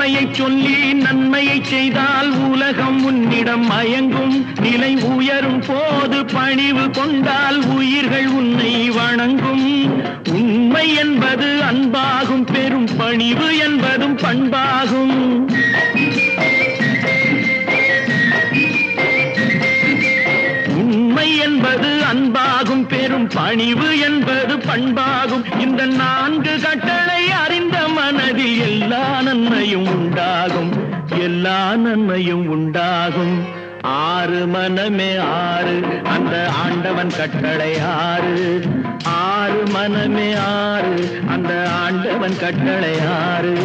உண்மையை சொல்லி நன்மையை செய்தால் உலகம் உன்னிடம் மயங்கும். நிலை உயரும் போது பணிவு கொண்டால் உயிர்கள் உன்னை வணங்கும். உண்மை என்பது அன்பாகும், பெரும் பணிவு என்பதும் பண்பாகும். உண்மை என்பது அன்பாகும், பெரும் பணிவு என்பது பண்பாகும். இந்த 4 கட்டளை அறிந்த மனதில் எல்லா நன்மையும் உண்டாகும், எல்லா நன்மையும் உண்டாகும். 6 மனமே 6, அந்த ஆண்டவன் கட்டளை 6. 6 மனமே 6, அந்த ஆண்டவன் கட்டளை 6.